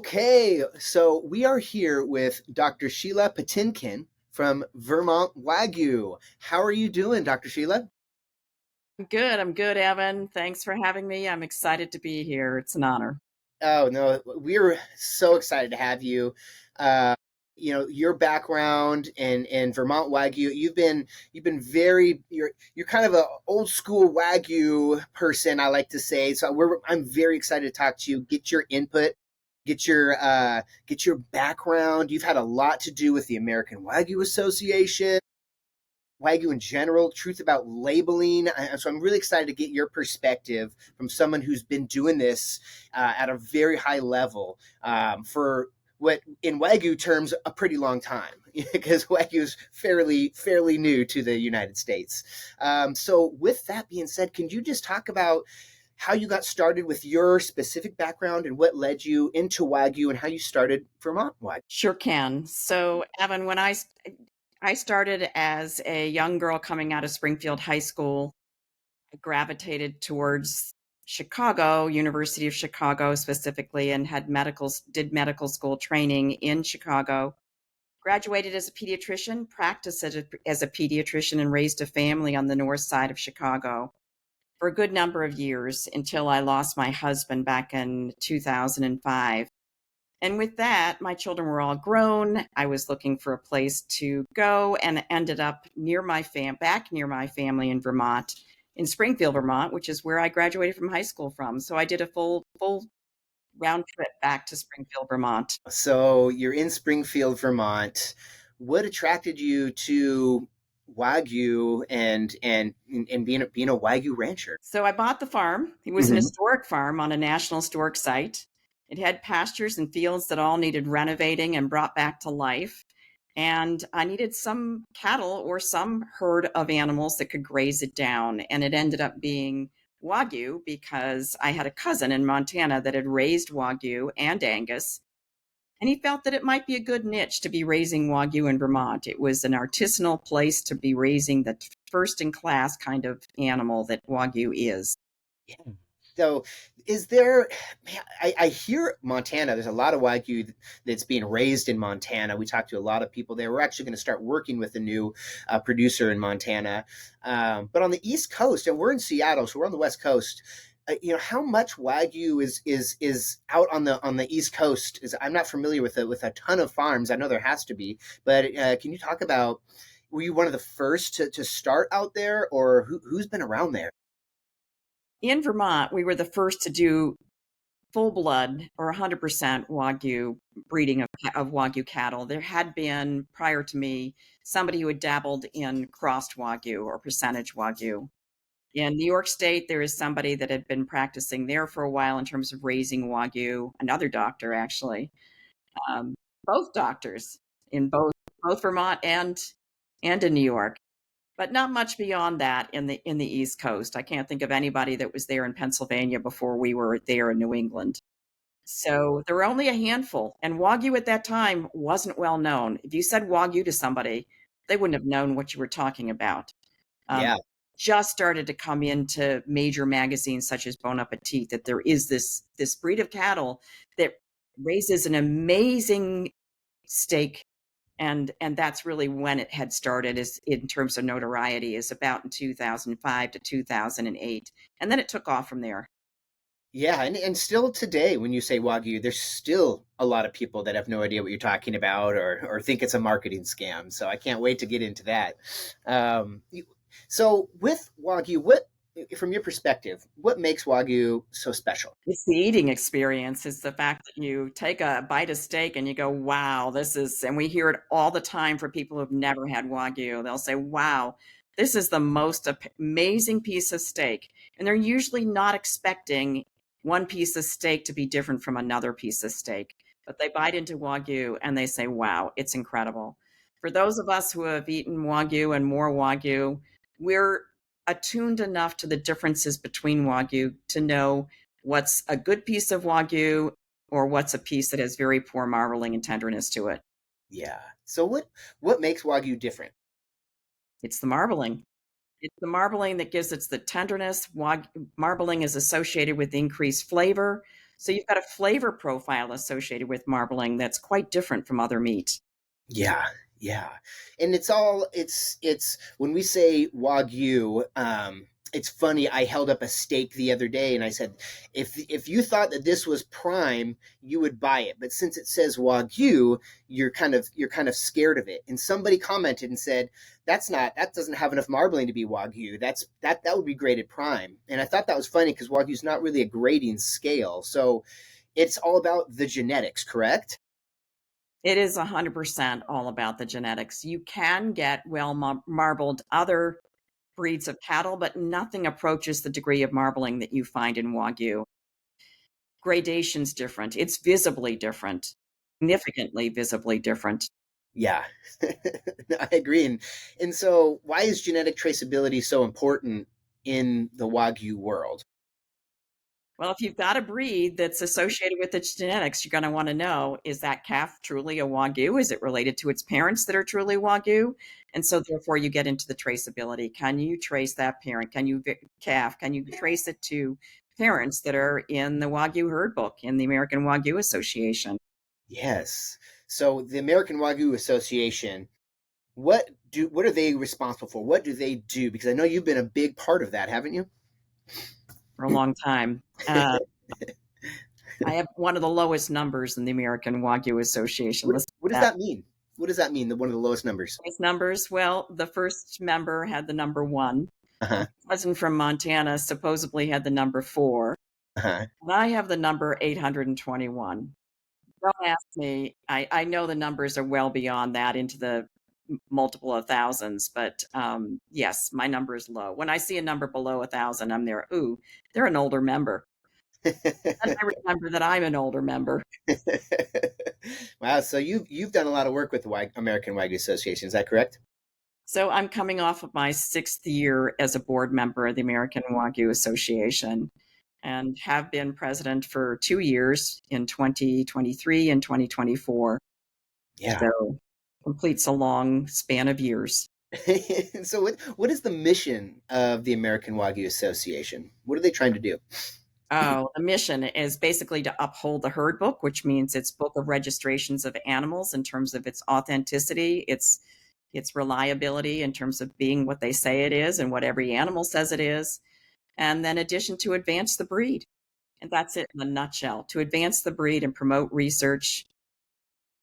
Okay, so we are here with Dr. Sheila Patinkin from Vermont Wagyu. How are you doing, Dr. Sheila? Good. I'm good, Evan. Thanks for having me. I'm excited to be here. It's an honor. Oh no, we're so excited to have you. Uh, your background in Vermont Wagyu, you've been very you're kind of a old school Wagyu person, I like to say. So I'm very excited to talk to you, get your input, get your background. You've had a lot to do with the American Wagyu Association, Wagyu in general, truth about labeling. So I'm really excited to get your perspective from someone who's been doing this at a very high level for what in Wagyu terms a pretty long time because Wagyu is fairly new to the United States. So with that being said, can you just talk about how you got started with your specific background and what led you into Wagyu and how you started Vermont Wagyu? Sure can. So, Evan, when I started as a young girl coming out of Springfield High School, I gravitated towards Chicago, University of Chicago specifically, and did medical school training in Chicago. Graduated as a pediatrician, practiced as a pediatrician, and raised a family on the north side of Chicago for a good number of years until I lost my husband back in 2005. And with that, my children were all grown. I was looking for a place to go and ended up back near my family in Vermont, in Springfield, Vermont, which is where I graduated from high school from. So I did a full round trip back to Springfield, Vermont. So you're in Springfield, Vermont. What attracted you to Wagyu and being a Wagyu rancher? So I bought the farm. It was an Hmm. historic farm on a National Historic Site. It had pastures and fields that all needed renovating and brought back to life. And I needed some cattle or some herd of animals that could graze it down. And it ended up being Wagyu because I had a cousin in Montana that had raised Wagyu and Angus. And he felt that it might be a good niche to be raising Wagyu in Vermont. It was an artisanal place to be raising the first in class kind of animal that Wagyu is. Yeah. So is there, man, I hear Montana, there's a lot of Wagyu that's being raised in Montana. We talked to a lot of people there. We're actually going to start working with a new producer in Montana. But on the East Coast, and we're in Seattle, so we're on the West Coast. How much Wagyu is out on the East Coast? Is I'm not familiar with a ton of farms. I know there has to be, but can you talk about? Were you one of the first to start out there, or who's been around there? In Vermont, we were the first to do full blood or 100% Wagyu breeding of Wagyu cattle. There had been, prior to me, somebody who had dabbled in crossed Wagyu or percentage Wagyu. In New York State, there is somebody that had been practicing there for a while in terms of raising Wagyu, another doctor actually. Um, both doctors in both Vermont and in New York, but not much beyond that in the East Coast. I can't think of anybody that was there in Pennsylvania before we were there in New England. So there were only a handful, and Wagyu at that time wasn't well known. If you said Wagyu to somebody, they wouldn't have known what you were talking about. Um, Yeah. just started to come into major magazines such as Bon Appetit that there is this breed of cattle that raises an amazing steak, and that's really when it had started, is in terms of notoriety, is about in 2005 to 2008, and then it took off from there. Yeah, and still today, when you say Wagyu, there's still a lot of people that have no idea what you're talking about or think it's a marketing scam. So I can't wait to get into that. So with Wagyu, from your perspective, what makes Wagyu so special? It's the eating experience. It's the fact that you take a bite of steak and you go, wow, this is, and we hear it all the time for people who've never had Wagyu. They'll say, wow, this is the most amazing piece of steak. And they're usually not expecting one piece of steak to be different from another piece of steak. But they bite into Wagyu and they say, wow, it's incredible. For those of us who have eaten Wagyu and more Wagyu, we're attuned enough to the differences between Wagyu to know what's a good piece of Wagyu or what's a piece that has very poor marbling and tenderness to it. Yeah. So what makes Wagyu different? It's the marbling. It's the marbling that gives it the tenderness. Marbling is associated with increased flavor. So you've got a flavor profile associated with marbling that's quite different from other meat. Yeah, yeah. And it's when we say Wagyu, it's funny. I held up a steak the other day and I said, if you thought that this was prime, you would buy it. But since it says Wagyu, you're kind of scared of it. And somebody commented and said, that doesn't have enough marbling to be Wagyu. That would be graded prime. And I thought that was funny because Wagyu's not really a grading scale. So it's all about the genetics, correct? It is 100% all about the genetics. You can get well marbled other breeds of cattle, but nothing approaches the degree of marbling that you find in Wagyu. Gradation's different. It's visibly different, significantly visibly different. Yeah, I agree. And so, why is genetic traceability so important in the Wagyu world? Well, if you've got a breed that's associated with its genetics, you're going to want to know, is that calf truly a Wagyu? Is it related to its parents that are truly Wagyu? And so therefore you get into the traceability. Can you trace that parent? Can you trace it to parents that are in the Wagyu herd book in the American Wagyu Association? Yes. So, the American Wagyu Association, what are they responsible for? What do they do? Because I know you've been a big part of that, haven't you? For a long time. I have one of the lowest numbers in the American Wagyu Association. What Listen what to does that. that mean? What does that mean? One of the lowest numbers. Lowest numbers. Well, the first member had the number one. Uh-huh. Cousin from Montana supposedly had the number 4, Uh-huh. and I have the number 821. Don't ask me. I know the numbers are well beyond that into the multiple of thousands, but yes, my number is low. When I see a number below 1,000, I'm there. Ooh, they're an older member. And I remember that I'm an older member. Wow, so you've done a lot of work with the American Wagyu Association, is that correct? So I'm coming off of my 6th year as a board member of the American Wagyu Association and have been president for 2 years in 2023 and 2024. Yeah. So completes a long span of years. So what is the mission of the American Wagyu Association? What are they trying to do? Oh, the mission is basically to uphold the herd book, which means its book of registrations of animals in terms of its authenticity, its reliability in terms of being what they say it is and what every animal says it is. And then addition to advance the breed. And that's it in a nutshell. To advance the breed and promote research.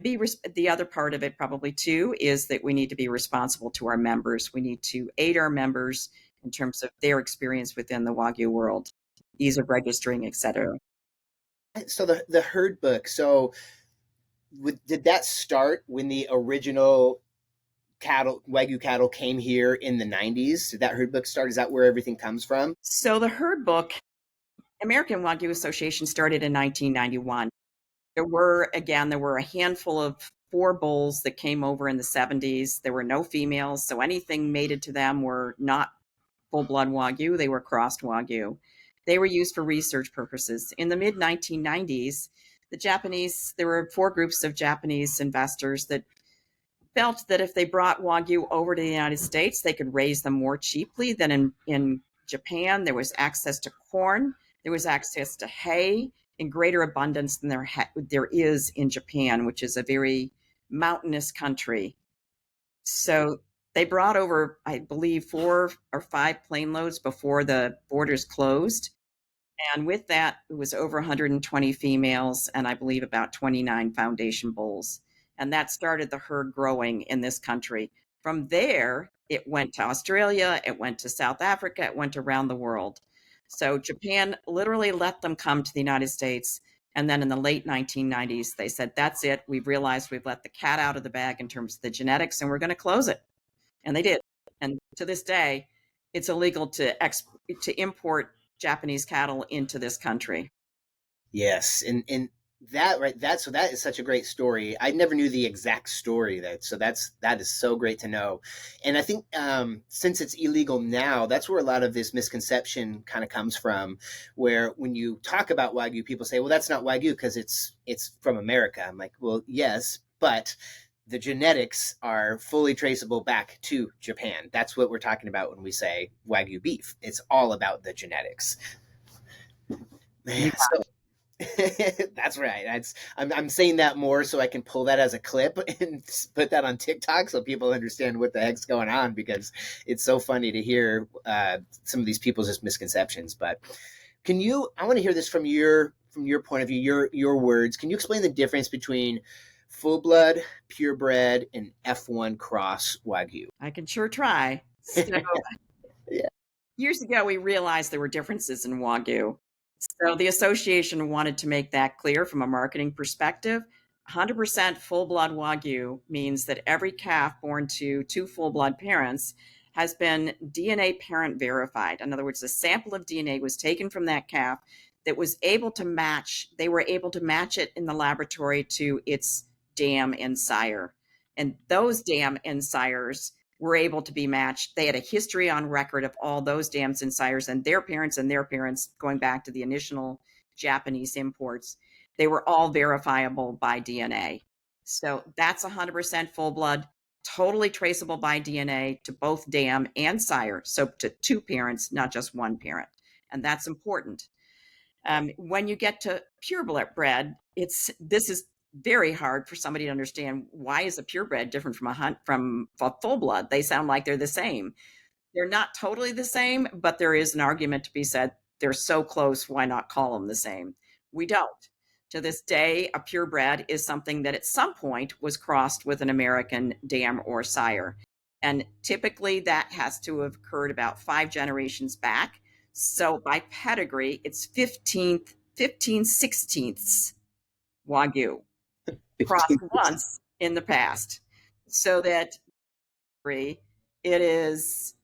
The other part of it probably too is that we need to be responsible to our members. We need to aid our members in terms of their experience within the Wagyu world, ease of registering, etc. So the herd book. So did that start when the original cattle Wagyu cattle came here in the 90s? Did that herd book start? Is that where everything comes from? So the herd book, American Wagyu Association started in 1991. There were a handful of 4 bulls that came over in the 70s. There were no females, so anything mated to them were not full-blood Wagyu. They were crossed Wagyu. They were used for research purposes. In the mid 1990s, there were 4 groups of Japanese investors that felt that if they brought Wagyu over to the United States, they could raise them more cheaply than in Japan. There was access to corn, there was access to hay in greater abundance than there is in Japan, which is a very mountainous country. So they brought over, I believe, 4 or 5 plane loads before the borders closed. And with that, it was over 120 females and I believe about 29 foundation bulls. And that started the herd growing in this country. From there, it went to Australia, it went to South Africa, it went around the world. So Japan literally let them come to the United States. And then in the late 1990s, they said, that's it. We've realized we've let the cat out of the bag in terms of the genetics, and we're going to close it. And they did. And to this day, it's illegal to import Japanese cattle into this country. Yes, and that is such a great story. I never knew the exact story that is so great to know. And I think since it's illegal now, that's where a lot of this misconception kind of comes from, where when you talk about Wagyu, people say, well, that's not Wagyu because it's from America. I'm like, well, yes, but the genetics are fully traceable back to Japan. That's what we're talking about when we say Wagyu beef. It's all about the genetics. You Man, so That's right. I'm saying that more so I can pull that as a clip and put that on TikTok so people understand what the heck's going on, because it's so funny to hear some of these people's just misconceptions. But can you? I want to hear this from your point of view, your words. Can you explain the difference between full blood, purebred, and F1 cross Wagyu? I can sure try. So Yeah. years ago, we realized there were differences in Wagyu. So the association wanted to make that clear from a marketing perspective. 100% full blood Wagyu means that every calf born to two full blood parents has been DNA parent verified. In other words, a sample of DNA was taken from that calf that was able to match, they were able to match it in the laboratory to its dam and sire. And those dam and sires were able to be matched. They had a history on record of all those dams and sires and their parents going back to the initial Japanese imports. They were all verifiable by DNA. So that's 100% full blood, totally traceable by DNA to both dam and sire. So to two parents, not just one parent. And that's important. When you get to purebred, this is very hard for somebody to understand. Why is a purebred different from a full blood? They sound like they're the same. They're not totally the same, but there is an argument to be said. They're so close, why not call them the same? We don't. To this day, a purebred is something that at some point was crossed with an American dam or sire. And typically that has to have occurred about 5 generations back. So by pedigree, it's 15/16 Wagyu, crossed 15. once in the past. So that it is,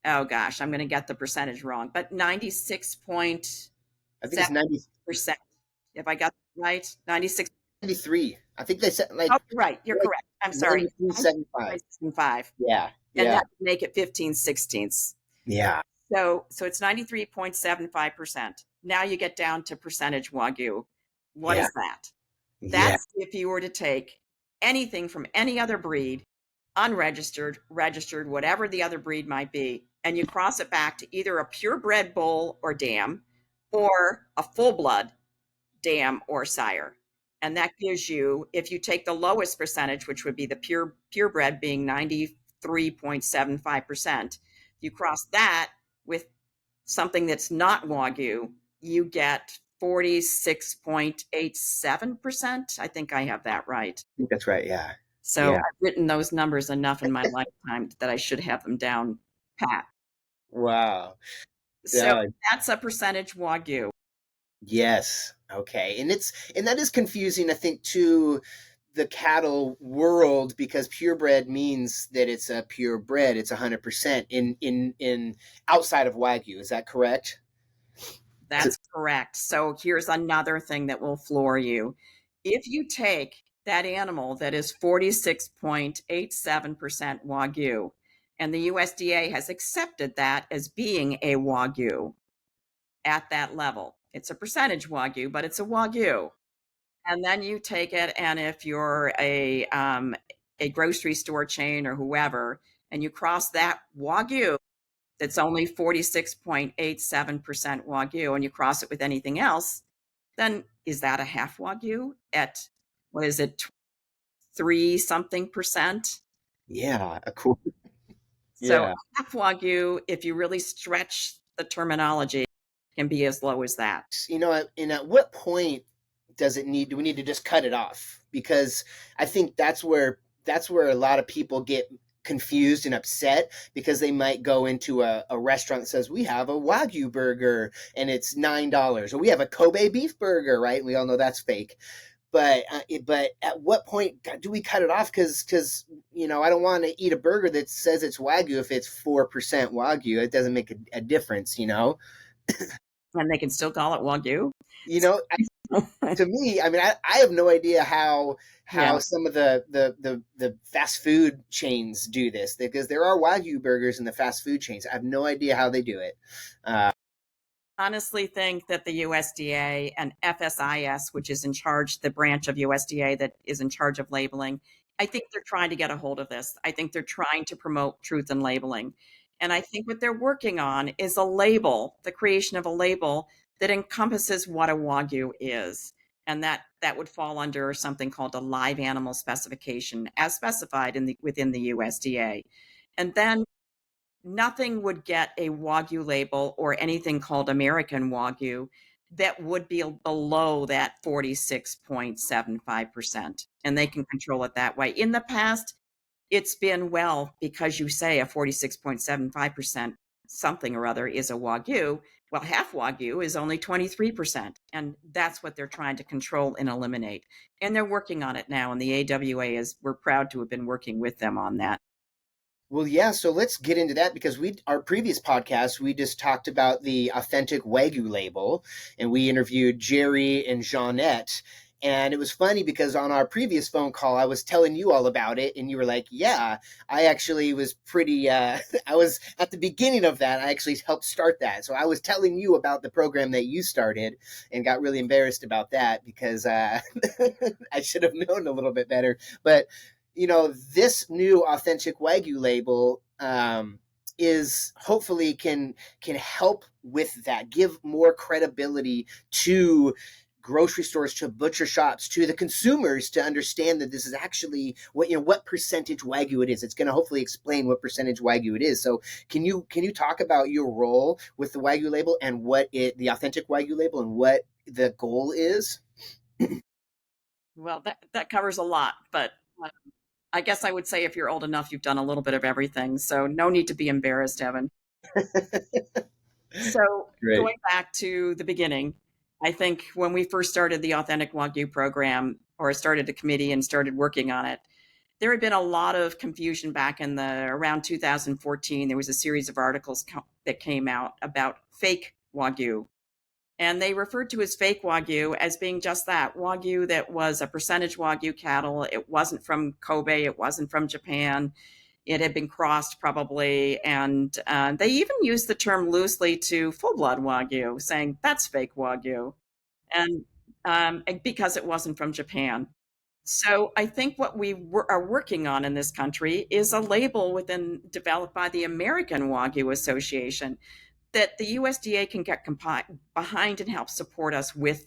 oh gosh, I'm going to get the percentage wrong, but 96.7%. I think it's 90, If I got that right, 96. 93. I think they said Oh, you're right. You're like correct. I'm sorry. 93.75. 5. Yeah. And Yeah. that would make it 15/16. Yeah. So it's 93.75%. Now you get down to percentage Wagyu. What Yeah. is that? Yeah. That's if you were to take anything from any other breed, unregistered, registered, whatever the other breed might be, and you cross it back to either a purebred bull or dam or a full blood dam or sire. And that gives you, if you take the lowest percentage, which would be the purebred being 93.75%, you cross that with something that's not Wagyu, you get 46.87%. I think I have that right. I think that's right. Yeah. So Yeah. I've written those numbers enough in my lifetime that I should have them down pat. Wow. So Yeah. that's a percentage Wagyu. Yes. Okay. And that is confusing, I think, to the cattle world, because purebred means that it's a purebred. It's 100% in outside of Wagyu. Is that correct? That's correct. So here's another thing that will floor you. If you take that animal that is 46.87% Wagyu, and the USDA has accepted that as being a Wagyu at that level, it's a percentage Wagyu, but it's a Wagyu. And then you take it, and if you're a grocery store chain or whoever, and you cross that Wagyu that's only 46.87% Wagyu, and you cross it with anything else, then is that a half Wagyu at, what is it, 3 something percent? Yeah. A cool. So Yeah. half Wagyu, if you really stretch the terminology, can be as low as that. And at what point do we need to just cut it off? Because I think that's where a lot of people get confused and upset, because they might go into a restaurant that says we have a Wagyu burger and it's $9, or we have a Kobe beef burger, right? And we all know that's fake. But at what point do we cut it off? Because I don't want to eat a burger that says it's Wagyu if it's 4% Wagyu. It doesn't make a difference. And they can still call it Wagyu. You know, to me, I mean, I have no idea how Yeah. some of the fast food chains do this, because there are Wagyu burgers in the fast food chains. I have no idea how they do it. Honestly think that the USDA and FSIS, which is in charge, the branch of USDA that is in charge of labeling, I think they're trying to get a hold of this. I think they're trying to promote truth in labeling. And I think what they're working on is a label, the creation of a label that encompasses what a Wagyu is. And that would fall under something called a live animal specification as specified within the USDA. And then nothing would get a Wagyu label or anything called American Wagyu that would be below that 46.75%. And they can control it that way. In the past, it's been, well, because you say a 46.75% something or other is a Wagyu, well, half Wagyu is only 23%. And that's what they're trying to control and eliminate. And they're working on it now. And the AWA we're proud to have been working with them on that. Well, yeah, so let's get into that because our previous podcast, we just talked about the Authentic Wagyu label, and we interviewed Jerry and Jeanette. And it was funny because on our previous phone call, I was telling you all about it, and you were like, yeah, I actually was pretty, I was at the beginning of that. I actually helped start that. So I was telling you about the program that you started and got really embarrassed about that because I should have known a little bit better. But this new Authentic Wagyu label is hopefully can help with that, give more credibility to grocery stores, to butcher shops, to the consumers, to understand that this is actually what percentage Wagyu it is. It's going to hopefully explain what percentage Wagyu it is. So can you talk about your role with the Wagyu label and the Authentic Wagyu label and what the goal is? Well, that covers a lot, but I guess I would say if you're old enough, you've done a little bit of everything. So no need to be embarrassed, Evan. So Great. going back to the beginning, I think when we first started the Authentic Wagyu program, or started a committee and started working on it, there had been a lot of confusion back in around 2014. There was a series of articles that came out about fake Wagyu. And they referred to as fake Wagyu as being just that, Wagyu that was a percentage Wagyu cattle. It wasn't from Kobe. It wasn't from Japan. It had been crossed probably. And they even used the term loosely to Fullblood Wagyu, saying that's fake Wagyu. And because it wasn't from Japan. So I think what we are working on in this country is a label developed by the American Wagyu Association that the USDA can get behind and help support us with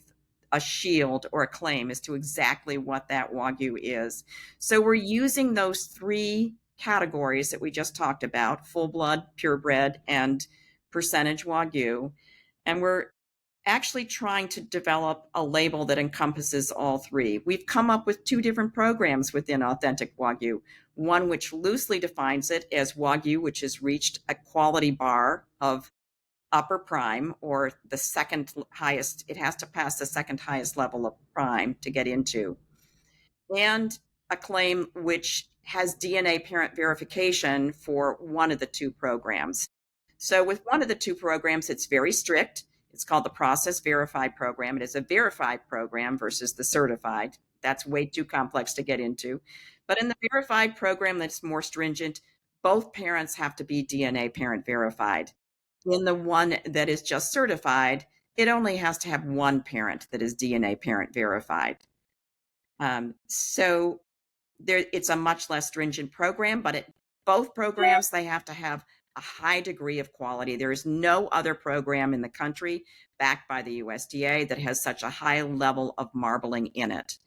a shield or a claim as to exactly what that Wagyu is. So we're using those three categories that we just talked about, full blood, purebred, and percentage Wagyu. And we're actually trying to develop a label that encompasses all three. We've come up with two different programs within Authentic Wagyu. One which loosely defines it as Wagyu, which has reached a quality bar of upper prime, or the second highest. It has to pass the second highest level of prime to get into. And a claim which has DNA parent verification for one of the two programs. So with one of the two programs, it's very strict. It's called the Process Verified Program. It is a verified program versus the certified. That's way too complex to get into. But in the verified program, that's more stringent. Both parents have to be DNA parent verified. In the one that is just certified, it only has to have one parent that is DNA parent verified. So it's a much less stringent program, but both programs, they have to have a high degree of quality. There is no other program in the country backed by the USDA that has such a high level of marbling in it,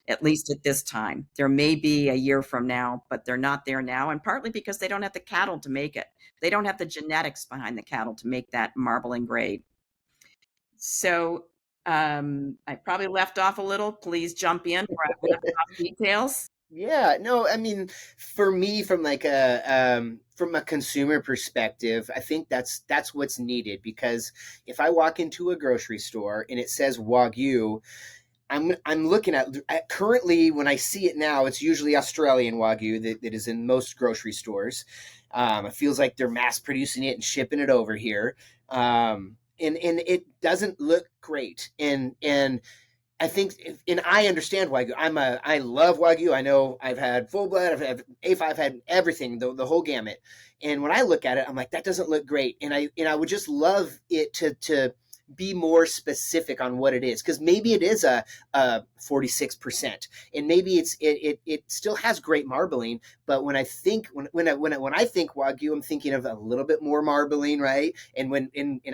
at least at this time. There may be a year from now, but they're not there now, and partly because they don't have the cattle to make it. They don't have the genetics behind the cattle to make that marbling grade. So I probably left off a little. Please jump in where I've left off details. Yeah, no, I mean, for me, from from a consumer perspective, I think that's what's needed, because if I walk into a grocery store and it says Wagyu, I'm looking at currently, when I see it now, it's usually Australian Wagyu that is in most grocery stores. It feels like they're mass producing it and shipping it over here, and it doesn't look great, and I think, and I understand Wagyu. I love Wagyu. I know I've had full blood, I've had A5, I've had everything, the whole gamut. And when I look at it, I'm like, that doesn't look great. And I would just love it to be more specific on what it is, because maybe it is a 46%, and maybe it still has great marbling. But when I think when I think Wagyu, I'm thinking of a little bit more marbling, right? And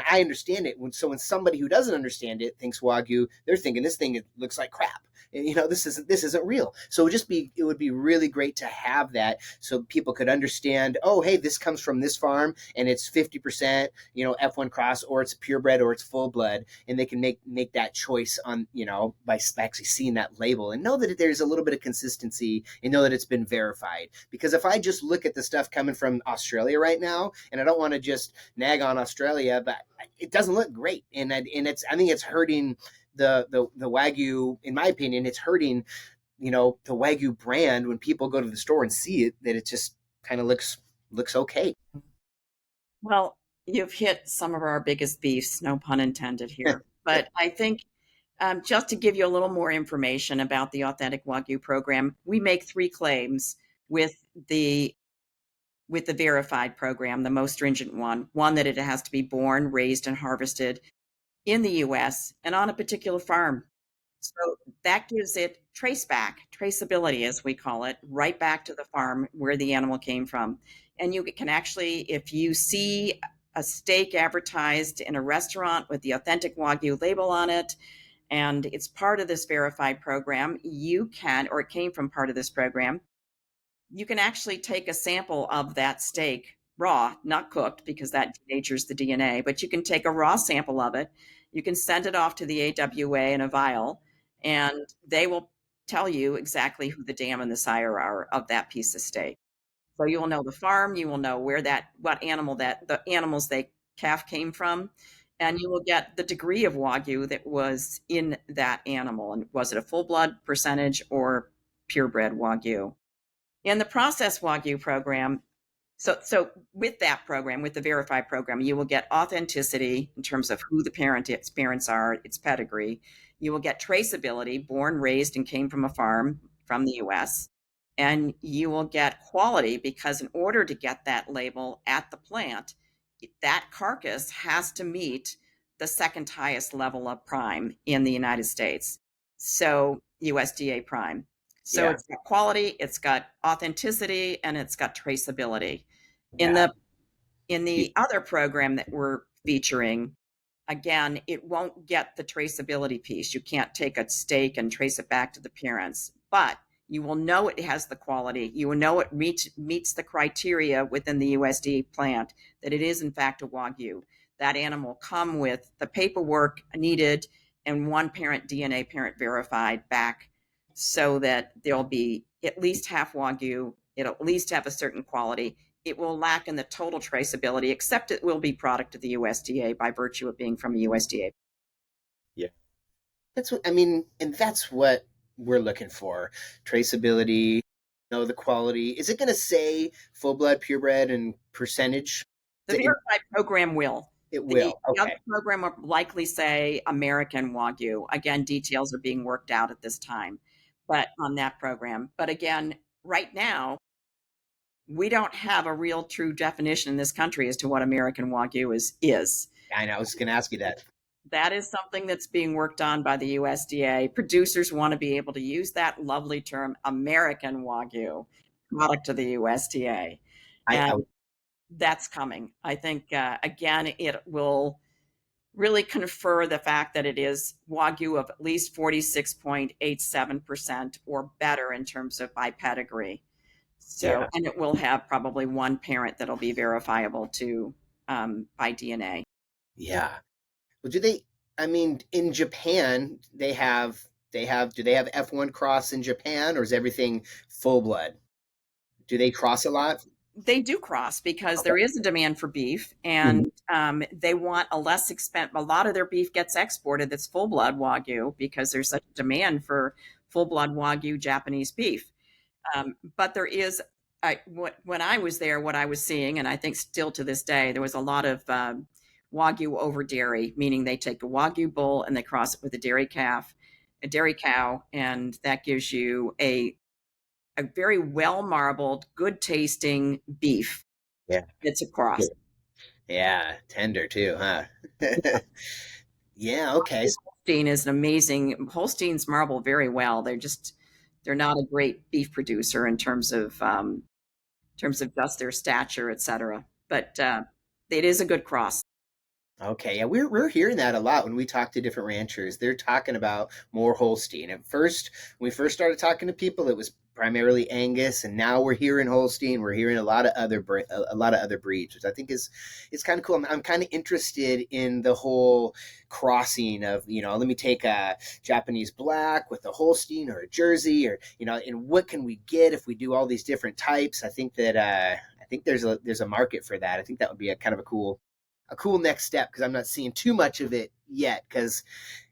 I understand it. So when somebody who doesn't understand it thinks Wagyu, they're thinking this thing looks like crap. And, this isn't real. So it would be really great to have that, so people could understand. Oh, hey, this comes from this farm, and it's 50%, F1 cross, or it's purebred, or it's full blood, and they can make that choice on, by actually seeing that label, and know that there's a little bit of consistency, and know that it's been verified. Because if I just look at the stuff coming from Australia right now, and I don't want to just nag on Australia, but it doesn't look great, and I think it's hurting the Wagyu. In my opinion, it's hurting the Wagyu brand when people go to the store and see it, that it just kind of looks okay. Well, you've hit some of our biggest beefs, no pun intended here. But I think just to give you a little more information about the Authentic Wagyu program, we make three claims with the verified program, the most stringent one that it has to be born, raised, and harvested in the US and on a particular farm. So that gives it traceability, as we call it, right back to the farm where the animal came from. And you can actually, if you see a steak advertised in a restaurant with the Authentic Wagyu label on it, and it's part of this verified program, or it came from part of this program, you can actually take a sample of that steak raw, not cooked, because that denatures the DNA, but you can take a raw sample of it. You can send it off to the AWA in a vial, and they will tell you exactly who the dam and the sire are of that piece of steak. So you will know the farm, you will know what animal the animals they calf came from, and you will get the degree of Wagyu that was in that animal. And was it a full blood percentage or purebred Wagyu? In the process Wagyu program, so with that program, with the verified program, you will get authenticity in terms of who its parents are, its pedigree. You will get traceability, born, raised, and came from a farm from the US. And you will get quality, because in order to get that label at the plant, that carcass has to meet the second highest level of prime in the United States. So USDA Prime. So Yeah, it's got quality, it's got authenticity, and it's got traceability. In yeah, the other program that we're featuring, again, it won't get the traceability piece. You can't take a steak and trace it back to the parents, but you will know it has the quality. You will know it meets the criteria within the USDA plant that it is in fact a Wagyu. That animal will come with the paperwork needed and one parent DNA parent verified back, so that there'll be at least half Wagyu. It'll at least have a certain quality. It will lack in the total traceability, except it will be product of the USDA by virtue of being from the USDA. yeah. That's what I mean, and that's what we're looking for: traceability, know the quality. Is it going to say full blood, purebred, and percentage? The verified program will. It The will. other Okay. program will likely say American Wagyu. Again, details are being worked out at this time, but on that program. But again, right now, we don't have a real true definition in this country as to what American Wagyu is. I know. I was going to ask you that. That is something that's being worked on by the USDA. Producers want to be able to use that lovely term, American Wagyu, product of the USDA. I And that's coming. I think, again, it will really confer the fact that it is Wagyu of at least 46.87% or better in terms of by pedigree. So, Yeah, and it will have probably one parent that'll be verifiable to by DNA. yeah. Well, do they? I mean, in Japan, do they have F1 cross in Japan, or is everything full blood? Do they cross a lot? They do cross because Okay. there is a demand for beef, Mhm. and they want a less expensive. A lot of their beef gets exported that's full blood Wagyu because there's such a demand for full blood Wagyu Japanese beef. But there is, when I was there, what I was seeing, and I think still to this day, there was a lot of Wagyu over dairy, meaning they take a Wagyu bull and they cross it with a dairy cow, and that gives you a very well marbled, good tasting beef. Yeah. It's a cross. Yeah, tender too, huh? Yeah. Okay. Holstein is an amazing. Holsteins marble very well. They're not a great beef producer in terms of just their stature, etc. But it is a good cross. Okay, yeah, we're hearing that a lot when we talk to different ranchers. They're talking about more Holstein. At first, when we first started talking to people, it was primarily Angus, and now we're hearing Holstein. We're hearing a lot of other breeds, which I think is kind of cool. I'm kind of interested in the whole crossing of, let me take a Japanese black with a Holstein or a Jersey, or and what can we get if we do all these different types? I think there's a market for that. I think that would be a kind of a cool next step, because I'm not seeing too much of it yet, because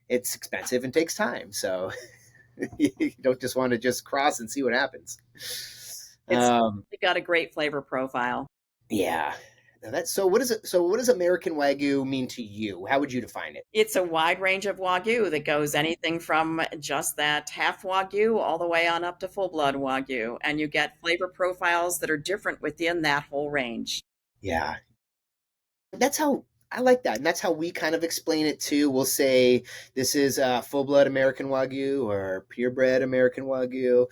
it's expensive and takes time. So you don't just want to just cross and see what happens. It's Um, got a great flavor profile. yeah. Now that's so. What is it? So what does American Wagyu mean to you? How would you define it? It's a wide range of Wagyu that goes anything from just that half Wagyu all the way on up to full blood Wagyu. And you get flavor profiles that are different within that whole range. Yeah, that's how I like that, and that's how we kind of explain it too. We'll say this is full blood American Wagyu or purebred American Wagyu.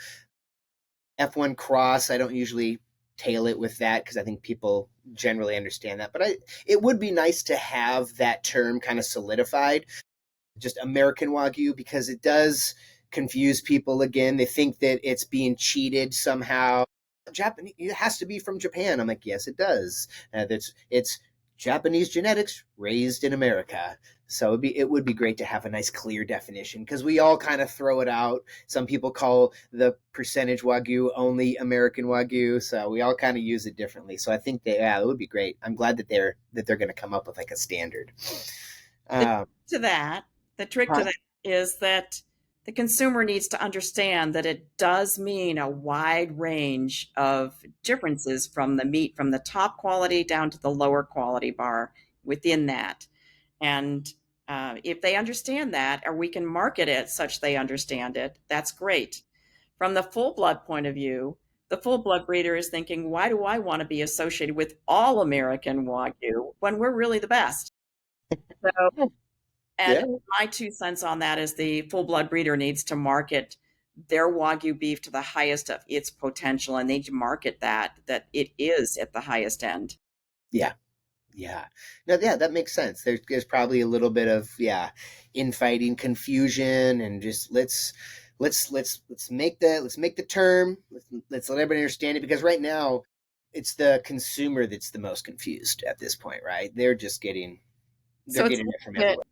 F1 cross, I don't usually tail it with that, because I think people generally understand that. But it would be nice to have that term kind of solidified, just American Wagyu, because it does confuse people again. They think that it's being cheated somehow. Japanese, it has to be from Japan. I'm like, yes, it does. It's Japanese genetics raised in America. So it would be great to have a nice clear definition, because we all kind of throw it out. Some people call the percentage Wagyu only American Wagyu, so we all kind of use it differently. So I think it would be great. I'm glad that they're going to come up with like a standard. The Um, to that, the trick to huh? that is that the consumer needs to understand that it does mean a wide range of differences from the meat from the top quality down to the lower quality bar within that. And if they understand that, or we can market it such they understand it, that's great. From the full blood point of view, the full blood breeder is thinking, why do I want to be associated with all American Wagyu when we're really the best? So, and Yeah. my 2 cents on that is the full blood breeder needs to market their Wagyu beef to the highest of its potential, and they need to market that it is at the highest end. Yeah. Yeah. No, yeah, that makes sense. There's probably a little bit of, infighting, confusion, and just let's make the term. Let's let everybody understand it, because right now it's the consumer that's the most confused at this point, right? They're So getting it from bit everywhere.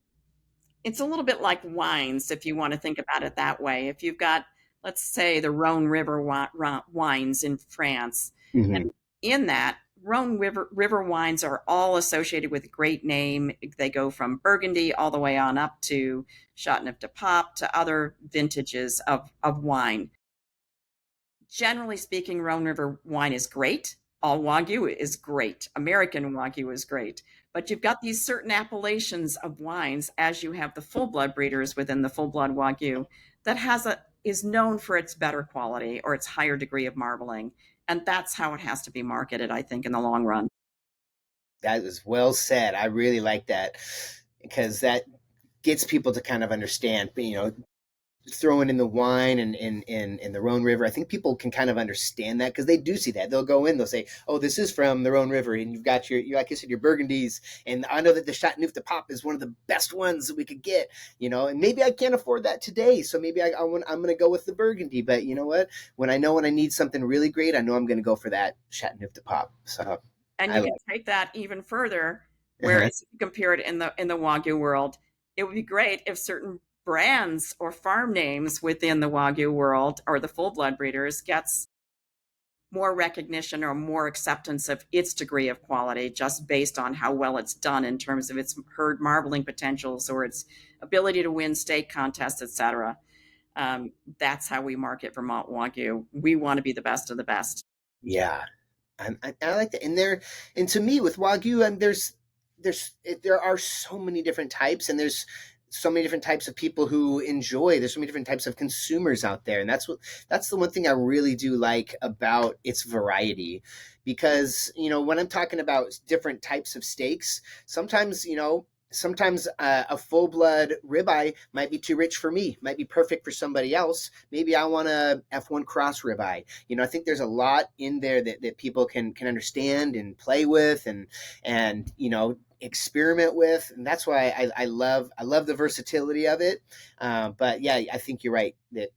it's a little bit like wines, if you want to think about it that way. If you've got, let's say, the Rhone River wines in France, and Hmm. in that, River wines are all associated with a great name. They go from Burgundy all the way on up to Chateauneuf de Pape to other vintages of wine. Generally speaking, Rhone River wine is great. All Wagyu is great. American Wagyu is great. But you've got these certain appellations of wines, as you have the full blood breeders within the full blood Wagyu, that is known for its better quality or its higher degree of marbling. And that's how it has to be marketed, I think, in the long run. That is well said. I really like that, because that gets people to kind of understand, throwing in the wine and the Rhone River. I think people can kind of understand that, because they do see that. They'll go in, they'll say, "Oh, this is from the Rhone River," and you've got like you said, your Burgundies, and I know that the Chateauneuf de Pape is one of the best ones that we could get, and maybe I can't afford that today, so maybe I'm going to go with the Burgundy. But you know what? When I need something really great, I know I'm going to go for that Chateauneuf de Pape. So And I you can like. take that even further, Uh-huh. whereas if you compare it in the Wagyu world, it would be great if certain brands or farm names within the Wagyu world or the full blood breeders gets more recognition or more acceptance of its degree of quality just based on how well it's done in terms of its herd marbling potentials or its ability to win state contests, etc. That's how we market Vermont Wagyu. We want to be the best of the best. Yeah, I like that. And to me with Wagyu, and there are so many different types, and there's so many different types of people who enjoy. There's so many different types of consumers out there, and that's the one thing I really do like about its variety, because when I'm talking about different types of steaks, sometimes sometimes a full blood ribeye might be too rich for me, might be perfect for somebody else. Maybe I want a F1 cross ribeye. I think there's a lot in there that people can understand and play with and experiment with, and that's why I love the versatility of it. But yeah, I think you're right that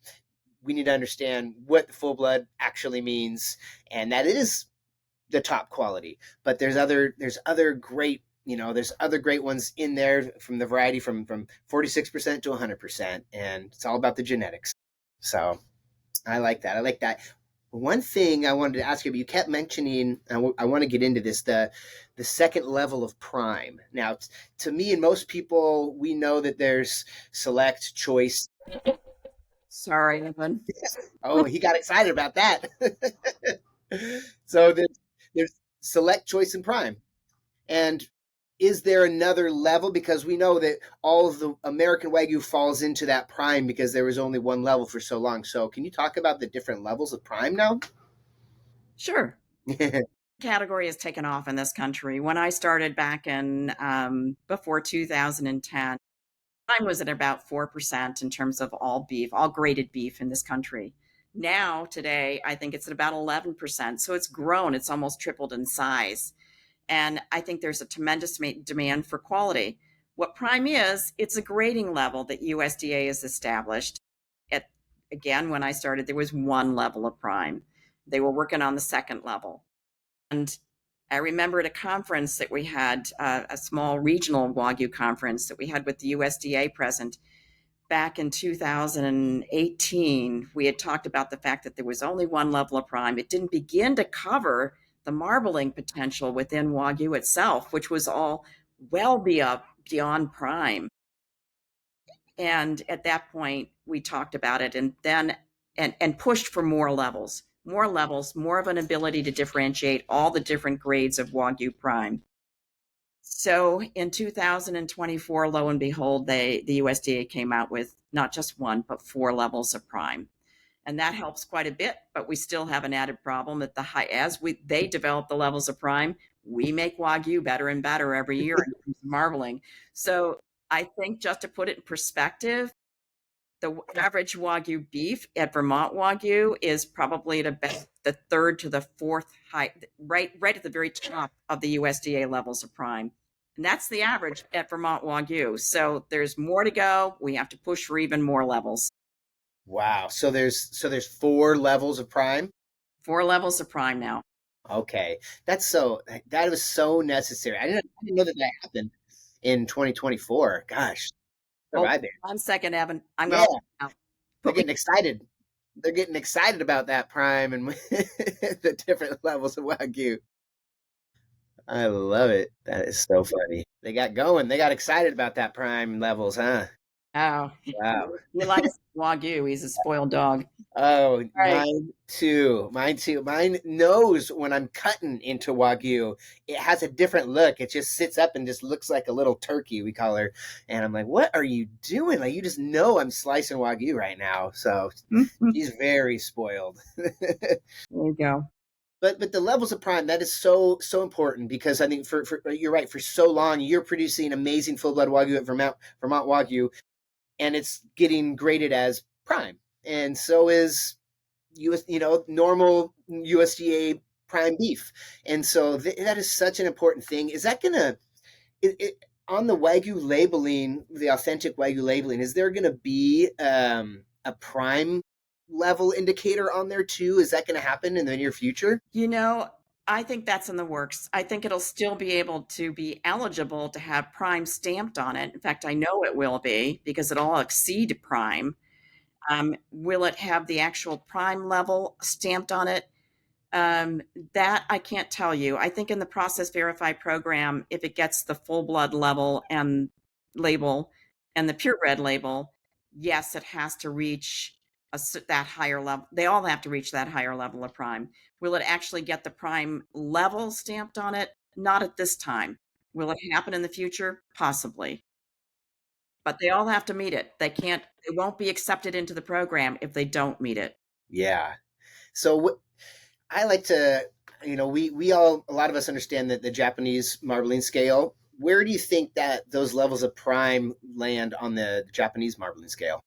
we need to understand what full blood actually means, and that it is the top quality. But there's other great there's other great ones in there from the variety from 46% to 100%, and it's all about the genetics. So I like that. One thing I wanted to ask you, but you kept mentioning, I want to get into this, the second level of prime. Now, to me and most people, we know that there's select, choice. Sorry, Evan. Oh, he got excited about that. So there's select, choice, and prime. And is there another level? Because we know that all of the American Wagyu falls into that prime because there was only one level for so long. So can you talk about the different levels of prime now? Sure. Category has taken off in this country. When I started back in before 2010, mine was at about 4% in terms of all beef, all graded beef in this country. Now, today, I think it's at about 11%. So it's grown, it's almost tripled in size. And I think there's a tremendous demand for quality. What prime is, it's a grading level that USDA has established. At, again, when I started, there was one level of prime. They were working on the second level. And I remember at a conference that we had, a small regional Wagyu conference that we had with the USDA present back in 2018, we had talked about the fact that there was only one level of prime. It didn't begin to cover the marbling potential within Wagyu itself, which was all well beyond prime. And at that point, we talked about it and then and pushed for more levels, more of an ability to differentiate all the different grades of Wagyu prime. So in 2024, lo and behold, the USDA came out with not just one, but four levels of prime. And that helps quite a bit, but we still have an added problem that they develop the levels of prime, we make Wagyu better and better every year in terms of marbling. So I think just to put it in perspective, the average Wagyu beef at Vermont Wagyu is probably at about the third to the fourth height, right at the very top of the USDA levels of prime. And that's the average at Vermont Wagyu. So there's more to go. We have to push for even more levels. Wow. So there's four levels of prime. Four levels of prime now. Okay. That was so necessary. I didn't know that happened in 2024. Gosh, Hold survived it. on 1 second, Evan. I'm Yeah, going to they're put me. getting excited. They're getting excited about that prime and the different levels of Wagyu. I love it. That is so funny. They got going. They got excited about that prime levels, huh? Oh, Wow. he likes Wagyu. He's a spoiled dog. Oh, All right. mine too. Mine too. Mine knows when I'm cutting into Wagyu. It has a different look. It just sits up and just looks like a little turkey, we call her. And I'm like, what are you doing? Like, you just know I'm slicing Wagyu right now. So There she's very spoiled. you go. But the levels of prime, that is so important, because I think for you're right, for so long you're producing amazing full blood Wagyu at Vermont Wagyu, and it's getting graded as prime, and so is normal USDA prime beef, and so that is such an important thing. Is that gonna on the Wagyu labeling, the authentic Wagyu labeling? Is there gonna be a prime level indicator on there too? Is that going to happen in the near future? You know, I think that's in the works. I think it'll still be able to be eligible to have prime stamped on it. In fact, I know it will be because it'll exceed prime. Will it have the actual prime level stamped on it? Um, that I can't tell you. I think in the process verify program, if it gets the full blood level and label and the purebred label, yes, it has to reach that higher level. They all have to reach that higher level of prime. Will it actually get the prime level stamped on it? Not at this time. Will it happen in the future? Possibly. But they all have to meet it. They won't be accepted into the program if they don't meet it. Yeah. So I like to, we all, a lot of us understand that the Japanese marbling scale, where do you think that those levels of prime land on the Japanese marbling scale?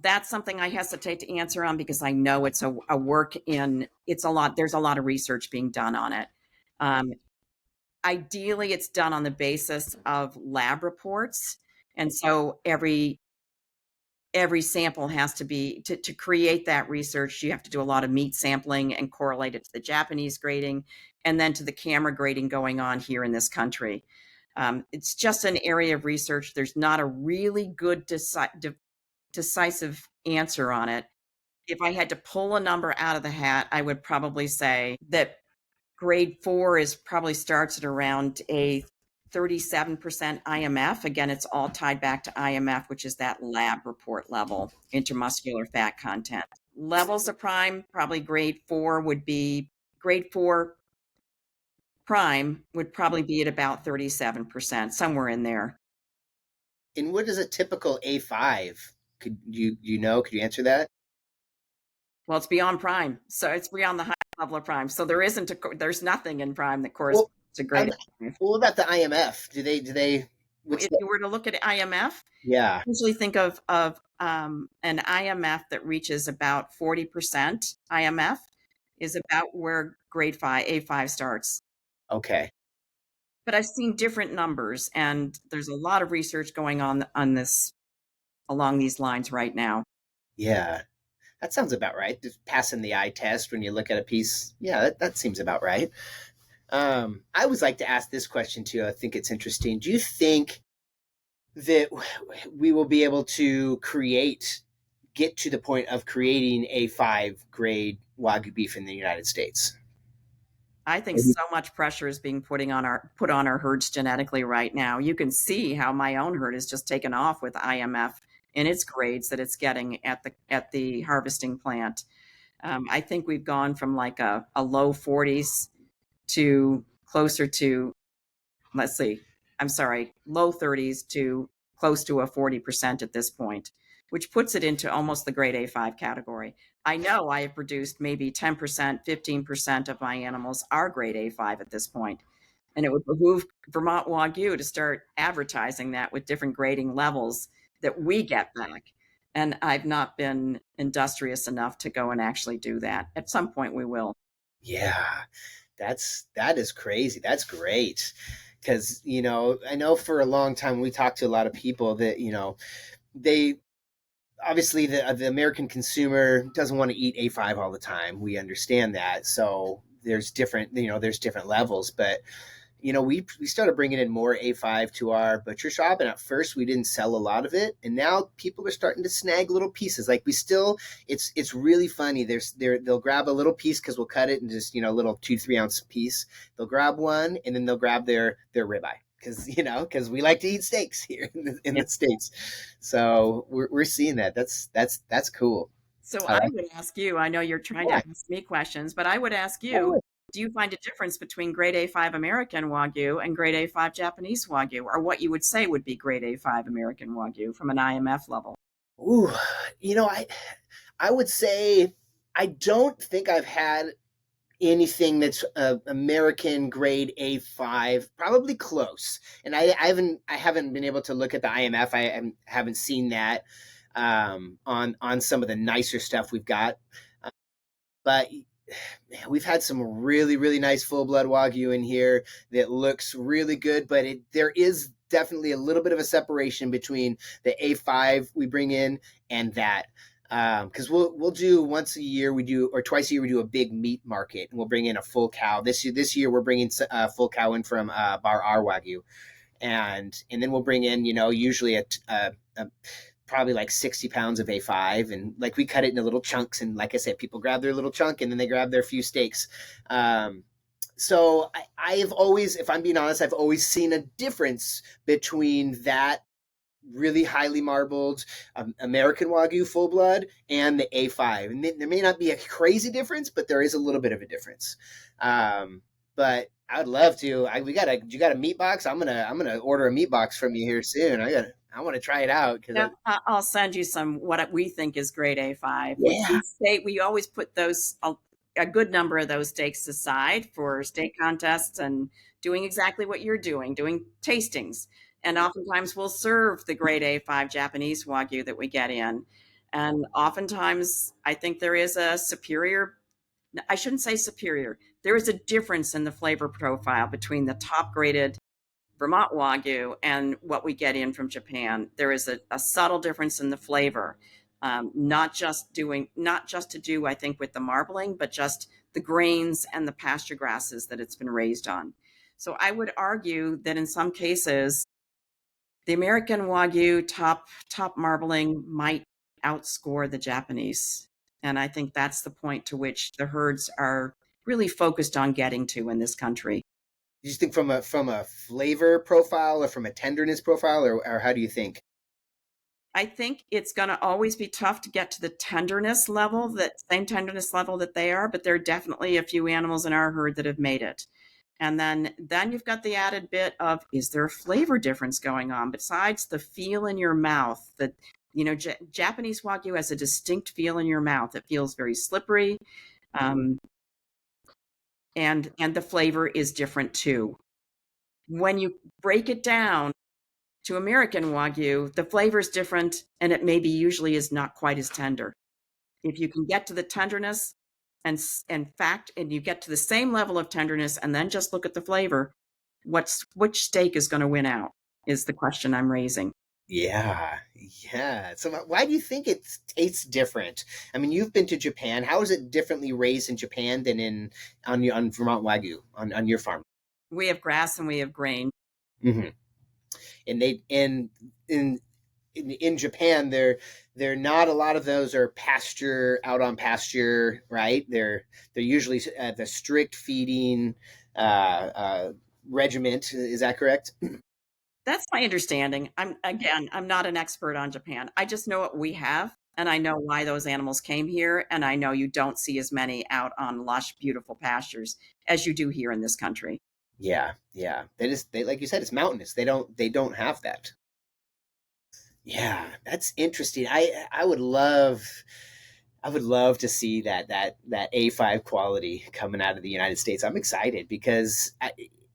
That's something I hesitate to answer on because I know it's a work in, it's a lot, there's a lot of research being done on it. Um, Ideally, it's done on the basis of lab reports. And so every sample has to be, to create that research, you have to do a lot of meat sampling and correlate it to the Japanese grading and then to the camera grading going on here in this country. It's just an area of research. There's not a really good decisive answer on it. If I had to pull a number out of the hat, I would probably say that grade 4 is probably starts at around a 37% IMF. Again, it's all tied back to IMF, which is that lab report level, intermuscular fat content. Levels of prime, probably grade 4 prime would probably be at about 37%, somewhere in there. And what is a typical A5? Could you answer that? Well, it's beyond prime. So it's beyond the high level of prime. So there's nothing in prime that Well, corresponds to grade I'm, 5. what about the IMF? What's If the, you were to look at IMF, yeah. usually think of an IMF that reaches about 40% IMF is about where grade 5, A5 starts. Okay. But I've seen different numbers, and there's a lot of research going on this along these lines right now. Yeah. That sounds about right. Just passing the eye test when you look at a piece. Yeah, that seems about right. I always like to ask this question too. I think it's interesting. Do you think that we will be able to get to the point of creating a 5 grade Wagyu beef in the United States? I think so much pressure is being put on our herds genetically right now. You can see how my own herd has just taken off with IMF in its grades that it's getting at the harvesting plant. I think we've gone from like a low 40s to closer to, let's see, I'm sorry, low 30s to close to a 40% at this point, which puts it into almost the grade A5 category. I know I have produced maybe 10%, 15% of my animals are grade A5 at this point. And it would behoove Vermont Wagyu to start advertising that with different grading levels that we get back. And I've not been industrious enough to go and actually do that. At some point, we will. Yeah, that is crazy. That's great. Because, I know for a long time we talked to a lot of people that, they obviously the American consumer doesn't want to eat A5 all the time. We understand that. So there's different levels, but we started bringing in more A5 to our butcher shop, and at first we didn't sell a lot of it, and now people are starting to snag little pieces. Like it's really funny. They'll grab a little piece because we'll cut it in just little 2-3 ounce piece. They'll grab one, and then they'll grab their ribeye because we like to eat steaks here in the States. So we're seeing that. That's cool. So I I like would ask you, I know you're trying to yeah. ask me questions, but I would ask you, do you find a difference between grade A5 American Wagyu and grade A5 Japanese Wagyu, or what you would say would be grade A5 American Wagyu from an IMF level? Ooh, I would say I don't think I've had anything that's American grade A5. Probably close, and I haven't been able to look at the IMF. I haven't seen that on some of the nicer stuff we've got, but we've had some really really nice full blood Wagyu in here that looks really good. But there is definitely a little bit of a separation between the A5 we bring in and that. Because we'll do once a year or twice a year we do a big meat market, and we'll bring in a full cow. This year we're bringing a full cow in from Bar R Wagyu, and then we'll bring in usually a probably like 60 pounds of A5, and like we cut it into little chunks, and like I said, people grab their little chunk and then they grab their few steaks. So I have always, if I'm being honest, I've always seen a difference between that really highly marbled American Wagyu full blood and the A5. And there may not be a crazy difference, but there is a little bit of a difference. But I would love to. You got a meat box? I'm gonna order a meat box from you here soon. I want to try it out because Yeah, I'll send you some what we think is grade A5. yeah. We always put a good number of those steaks aside for steak contests and doing exactly what you're doing tastings. And oftentimes we'll serve the grade A5 Japanese Wagyu that we get in. And oftentimes I think there is a superior, I shouldn't say superior, there is a difference in the flavor profile between the top graded Vermont Wagyu and what we get in from Japan. There is a subtle difference in the flavor, not just to do, I think, with the marbling, but just the grains and the pasture grasses that it's been raised on. So I would argue that in some cases, the American Wagyu top marbling might outscore the Japanese. And I think that's the point to which the herds are really focused on getting to in this country. Do you think from a flavor profile or from a tenderness profile, or how do you think? I think it's going to always be tough to get to the tenderness level, that same tenderness level that they are, but there are definitely a few animals in our herd that have made it. And then you've got the added bit of, is there a flavor difference going on besides the feel in your mouth? That, Japanese Wagyu has a distinct feel in your mouth. It feels very slippery, and the flavor is different too. When you break it down to American Wagyu, the flavor is different, and it maybe usually is not quite as tender. If you can get to the tenderness and you get to the same level of tenderness and then just look at the flavor, which steak is going to win out is the question I'm raising. Yeah, yeah. So why do you think it tastes different? I mean, you've been to Japan. How is it differently raised in Japan than on Vermont Wagyu on your farm? We have grass and we have grain. Mm-hmm. And they in Japan, they're not a lot of those are out on pasture, right? They're usually the strict feeding regiment. Is that correct? That's my understanding. I'm not an expert on Japan. I just know what we have, and I know why those animals came here, and I know you don't see as many out on lush, beautiful pastures as you do here in this country. Yeah, yeah. They like you said, it's mountainous. They don't have that. Yeah, that's interesting. I would love to see that A5 quality coming out of the United States. I'm excited because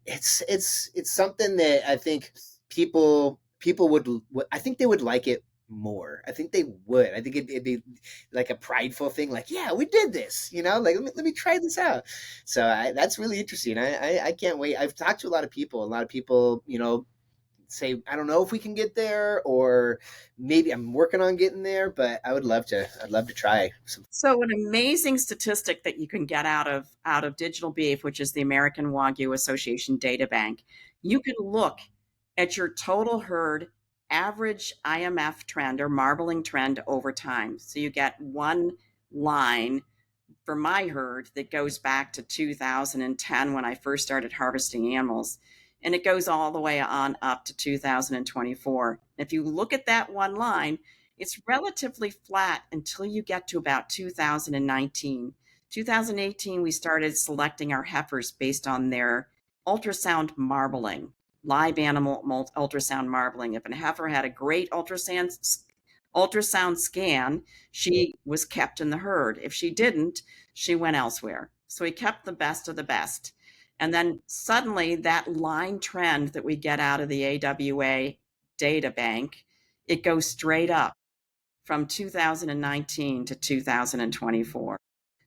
it's something that I think people would I think they would like it more. I think they would. I think it'd be like a prideful thing, like, yeah, we did this, like let me try this out. So that's really interesting. I can't wait. I've talked to a lot of people. A lot of people, say, I don't know if we can get there, or maybe I'm working on getting there, but I'd love to try some. So an amazing statistic that you can get out of Digital Beef, which is the American Wagyu Association data bank, you can look at your total herd average IMF trend or marbling trend over time. So you get one line for my herd that goes back to 2010 when I first started harvesting animals. And it goes all the way on up to 2024. If you look at that one line, it's relatively flat until you get to about 2019. 2018, we started selecting our heifers based on their ultrasound marbling, live animal ultrasound marbling. If a heifer had a great ultrasound scan, she was kept in the herd. If she didn't, she went elsewhere. So we kept the best of the best. And then suddenly that line trend that we get out of the AWA data bank, it goes straight up from 2019 to 2024.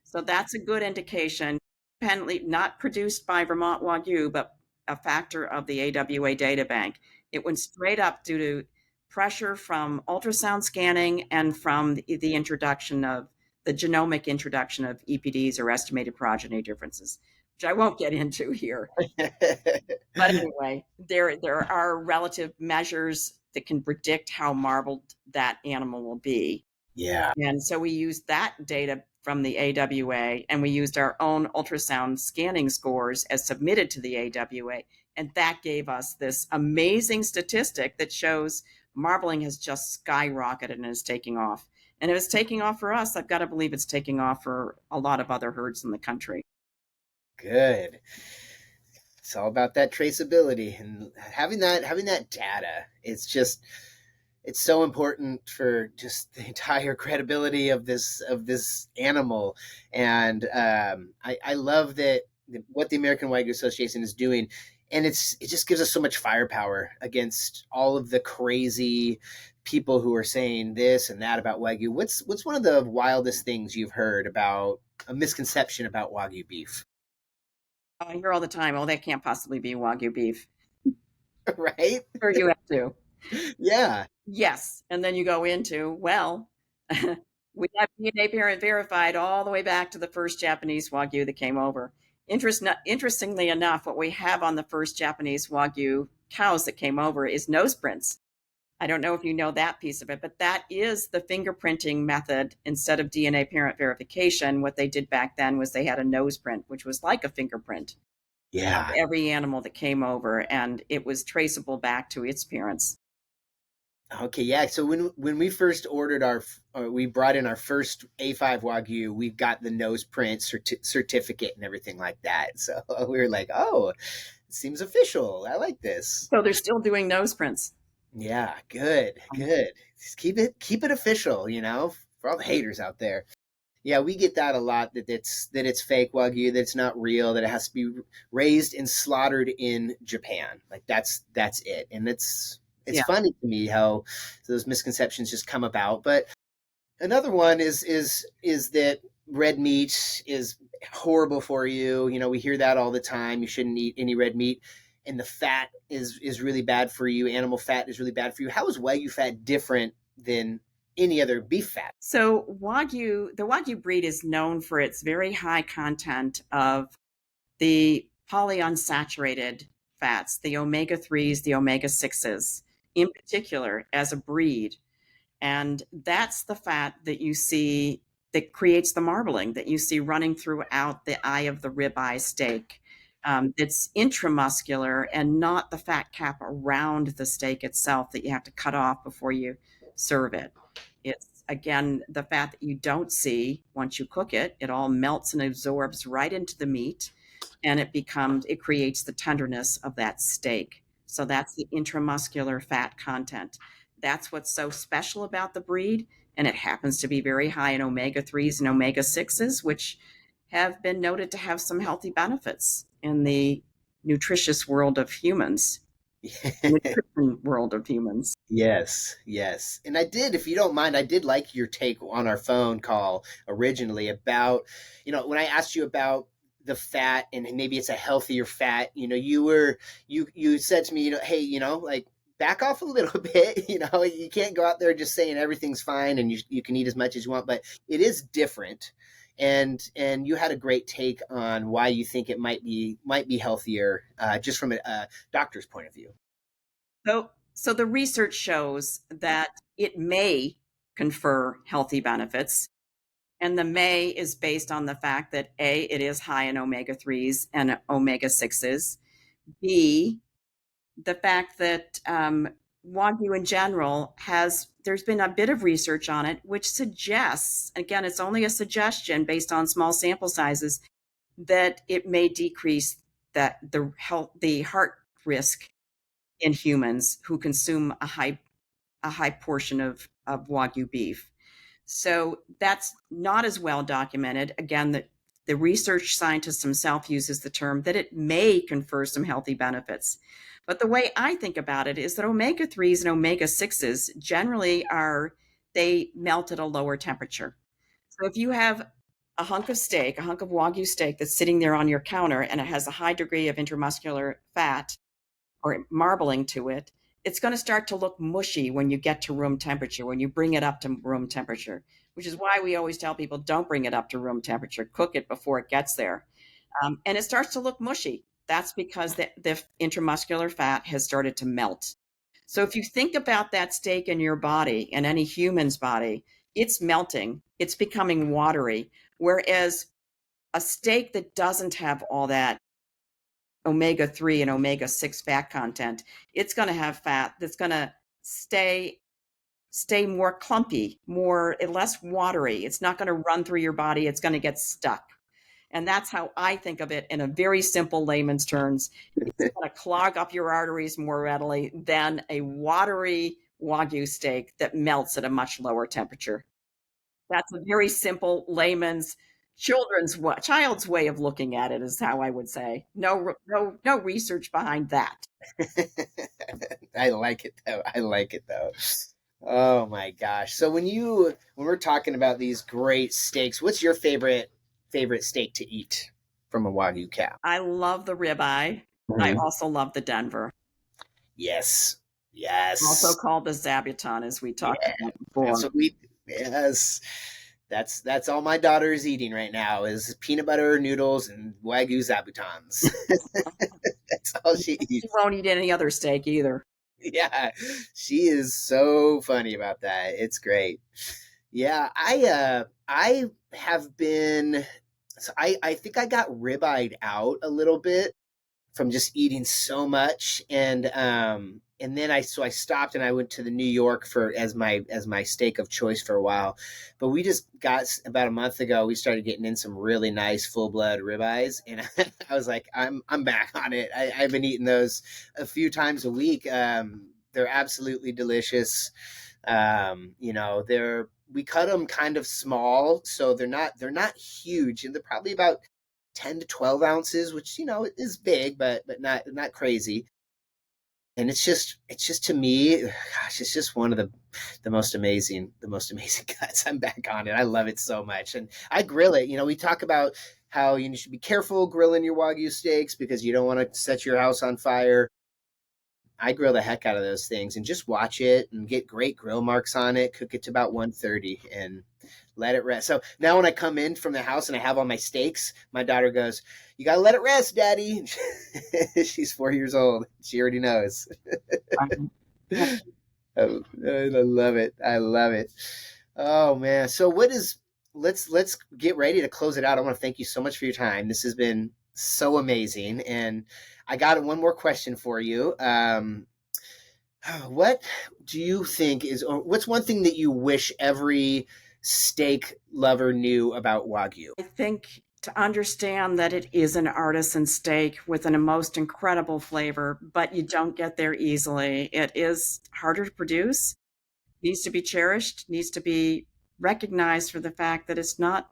So that's a good indication, independently not produced by Vermont Wagyu, but a factor of the AWA data bank. It went straight up due to pressure from ultrasound scanning and from the introduction of the genomic introduction of EPDs, or estimated progeny differences, which I won't get into here. But anyway, there are relative measures that can predict how marbled that animal will be. Yeah. And so we used that data from the AWA, and we used our own ultrasound scanning scores as submitted to the AWA. And that gave us this amazing statistic that shows marbling has just skyrocketed and is taking off. And if it's taking off for us, I've got to believe it's taking off for a lot of other herds in the country. Good. It's all about that traceability and having that data. It's so important for just the entire credibility of this animal. And I love that what the American Wagyu Association is doing. and it just gives us so much firepower against all of the crazy people who are saying this and that about Wagyu. What's one of the wildest things you've heard about a misconception about Wagyu beef? I hear all the time, "Oh, that can't possibly be Wagyu beef." Right? Sure you have to. Yeah. Yes, and then you go into, well, we have DNA parent verified all the way back to the first Japanese Wagyu that came over. Interestingly enough, what we have on the first Japanese Wagyu cows that came over is nose prints. I don't know if you know that piece of it, but that is the fingerprinting method instead of DNA parent verification. What they did back then was they had a nose print, which was like a fingerprint of Yeah. every animal that came over, and it was traceable back to its parents. Okay, yeah. So when we first ordered we brought in our first A5 Wagyu, we got the nose print certificate and everything like that. So we were like, oh, it seems official. I like this. So they're still doing nose prints. Yeah, good, good. Just keep it official, for all the haters out there. Yeah, we get that a lot that it's fake Wagyu, that it's not real, that it has to be raised and slaughtered in Japan. Like that's it. And it's Yeah. funny to me how those misconceptions just come about. But another one is that red meat is horrible for you. We hear that all the time. You shouldn't eat any red meat. And the fat is really bad for you. Animal fat is really bad for you. How is Wagyu fat different than any other beef fat? So the Wagyu breed is known for its very high content of the polyunsaturated fats, the omega 3s, the omega 6s, in particular as a breed. And that's the fat that you see that creates the marbling that you see running throughout the eye of the ribeye steak. It's intramuscular and not the fat cap around the steak itself that you have to cut off before you serve it. It's again the fat that you don't see once you cook it. It all melts and absorbs right into the meat, and it creates the tenderness of that steak. So that's the intramuscular fat content. That's what's so special about the breed, and it happens to be very high in omega 3s and omega 6s, which have been noted to have some healthy benefits in the nutritious world of humans, nutrition world of humans. Yes, yes. And if you don't mind, I did like your take on our phone call originally about, when I asked you about the fat and maybe it's a healthier fat, you said to me, hey, like back off a little bit, you can't go out there just saying everything's fine and you can eat as much as you want, but it is different. And you had a great take on why you think it might be healthier, just from a doctor's point of view. So the research shows that it may confer healthy benefits. And the may is based on the fact that A, it is high in omega 3s and omega 6s. B, the fact that Wagyu in general there's been a bit of research on it, which suggests, again, it's only a suggestion based on small sample sizes, that it may decrease the heart risk in humans who consume a high portion of Wagyu beef. So that's not as well documented. Again, the research scientist himself uses the term that it may confer some healthy benefits. But the way I think about it is that omega 3s and omega 6s generally they melt at a lower temperature. So if you have a hunk of steak, a hunk of Wagyu steak that's sitting there on your counter and it has a high degree of intramuscular fat or marbling to it, it's going to start to look mushy when you get to room temperature, when you bring it up to room temperature, which is why we always tell people don't bring it up to room temperature, cook it before it gets there. And it starts to look mushy. That's because the intramuscular fat has started to melt. So if you think about that steak in your body, in any human's body, it's melting, it's becoming watery. Whereas a steak that doesn't have all that omega 3 and omega 6 fat content, it's going to have fat that's going to stay more clumpy, less watery. It's not going to run through your body. It's going to get stuck. And that's how I think of it in a very simple layman's terms. It's going to clog up your arteries more readily than a watery Wagyu steak that melts at a much lower temperature. That's a very simple layman's child's way of looking at it is how I would say. No research behind that. I like it though. I like it though. Oh my gosh. So when we're talking about these great steaks, what's your favorite steak to eat from a Wagyu cow? I love the ribeye. I Mhm. also love the Denver, Yes. also Yes. called the zabuton, as we Yeah. talked about That's before. what we yes. That's all my daughter is eating right now is peanut butter noodles and Wagyu zabutons. That's all she She eats. won't eat any other steak either. Yeah. She is so funny about that. It's great. Yeah, I have been so I think I got ribeyed out a little bit from just eating so much and then I stopped and I went to the New York for as my steak of choice for a while. But we just got about a month ago we started getting in some really nice full blood ribeyes and I was like I'm back on it. I've been eating those a few times a week. They're absolutely delicious. We cut them kind of small, so they're not huge, and they're probably about 10 to 12 ounces, which is big, but not crazy. And it's just to me, gosh, it's just one of the most amazing cuts. I'm back on it. I love it so much, and I grill it. We talk about how you should be careful grilling your Wagyu steaks because you don't want to set your house on fire. I grill the heck out of those things and just watch it and get great grill marks on it. Cook it to about 130 and let it rest. So now when I come in from the house and I have all my steaks, my daughter goes, "You gotta let it rest, Daddy." She's 4 years old. She already knows. I love it. I love it. Oh man. So what is let's get ready to close it out. I want to thank you so much for your time. This has been so amazing. And I got one more question for you. What do you think is, or what's one thing that you wish every steak lover knew about Wagyu? I think to understand that it is an artisan steak with a most incredible flavor, but you don't get there easily. It is harder to produce, needs to be cherished, needs to be recognized for the fact that it's not,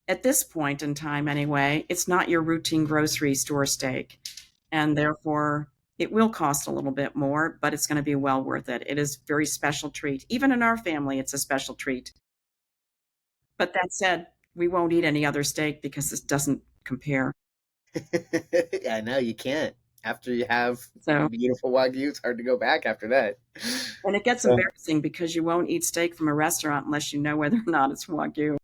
at this point in time anyway, it's not your routine grocery store steak. And therefore, it will cost a little bit more, but it's going to be well worth it. It is a very special treat. Even in our family, it's a special treat. But that said, we won't eat any other steak because this doesn't compare. I know you can't. After you have So, beautiful Wagyu, it's hard to go back after that. and it gets So embarrassing because you won't eat steak from a restaurant unless you know whether or not it's Wagyu.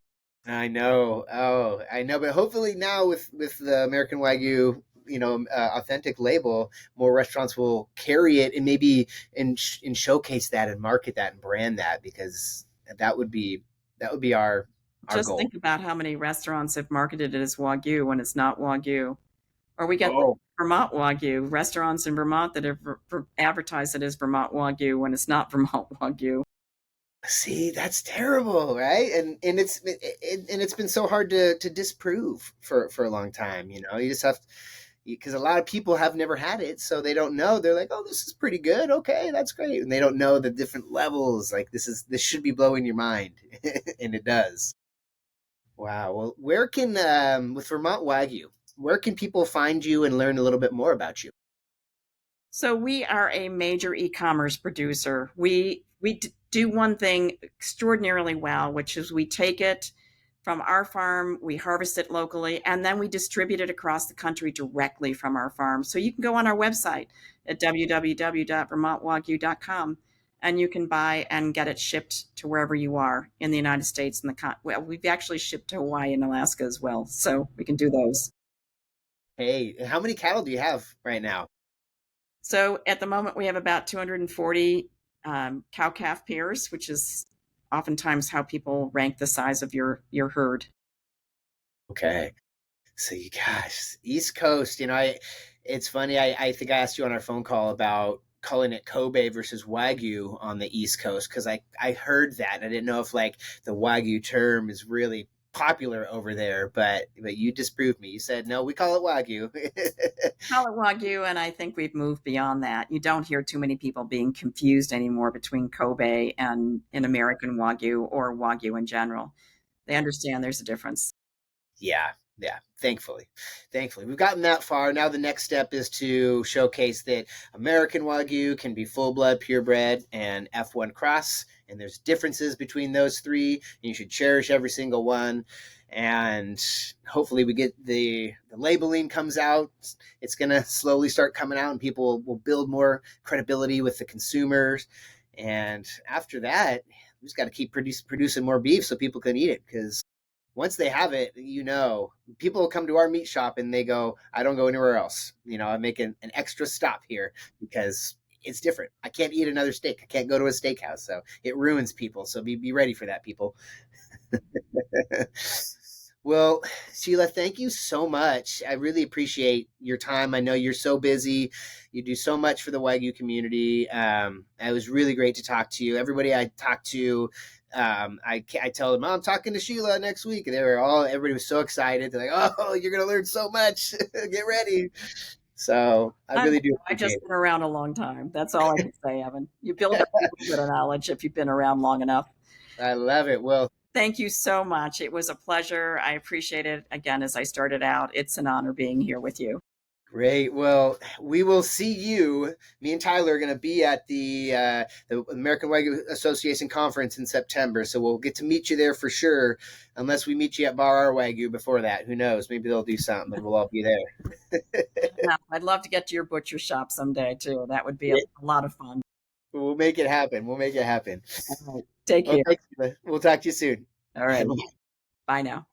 I know. Oh, I know. But hopefully now with the American Wagyu, authentic label, more restaurants will carry it and maybe and showcase that and market that and brand that because that would be that would be our Just goal. think about how many restaurants have marketed it as Wagyu when it's not Wagyu. Or we get the Oh, Vermont Wagyu, restaurants in Vermont that have advertised it as Vermont Wagyu when it's not Vermont Wagyu. see, that's terrible, right? And it's been so hard to disprove for a long time. You just have because a lot of people have never had it, so they don't know. They're like, "Oh, this is pretty good. Okay, that's great," and they don't know the different levels. Like this should be blowing your mind, and it does. Wow. Well, where can with Vermont Wagyu, where can people find you and learn a little bit more about you? So we are a major e-commerce producer. We do one thing extraordinarily well, which is we take it from our farm, we harvest it locally, and then we distribute it across the country directly from our farm. So you can go on our website at www.vermontwagyu.com and you can buy and get it shipped to wherever you are in the United States and well, we've actually shipped to Hawaii and Alaska as well, so we can do those. Hey, how many cattle do you have right now? So at the moment, we have about 240 cow calf pairs, which is oftentimes how people rank the size of your herd. Okay. So you gosh, East Coast, it's funny. I think I asked you on our phone call about calling it Kobe versus Wagyu on the East Coast because I heard that and I didn't know if like the Wagyu term is really popular over there, but you disproved me. You said no, we call it Wagyu. Call it Wagyu, and I think we've moved beyond that. You don't hear too many people being confused anymore between Kobe and an American Wagyu or Wagyu in general. They understand there's a difference. Yeah, yeah. Thankfully, we've gotten that far. Now the next step is to showcase that American Wagyu can be full blood, purebred, and F1 cross. And there's differences between those three, and you should cherish every single one. And hopefully, we get the labeling comes out. It's gonna slowly start coming out, and people will build more credibility with the consumers. And after that, we just got to keep producing more beef so people can eat it, because once they have it, people will come to our meat shop and they go, I don't go anywhere else. I make an extra stop here because it's different. I can't eat another steak. I can't go to a steakhouse. So it ruins people. So be ready for that, people. Well, Sheila, thank you so much. I really appreciate your time. I know you're so busy. You do so much for the Wagyu community. It was really great to talk to you. Everybody I talked to, I tell them, oh, I'm talking to Sheila next week. And everybody was so excited. They're like, oh, you're going to learn so much. Get ready. So I really do I appreciate just it. been around a long time. That's all I can say, Evan. You build up a little bit of knowledge if you've been around long enough. I love it. Well, Thank you so much. It was a pleasure. I appreciate it. Again, as I started out, it's an honor being here with you. great. Well, we will see you. Me and Tyler are going to be at the American Wagyu Association conference in September, so we'll get to meet you there for sure. Unless we meet you at Bar R Wagyu before that, who knows? Maybe they'll do something, and we'll all be there. Now, I'd love to get to your butcher shop someday too. That would be a Yeah, lot of fun. we'll make it happen. We'll make it happen. All right. Take Well, care. thanks. We'll talk to you soon. All right. Bye now.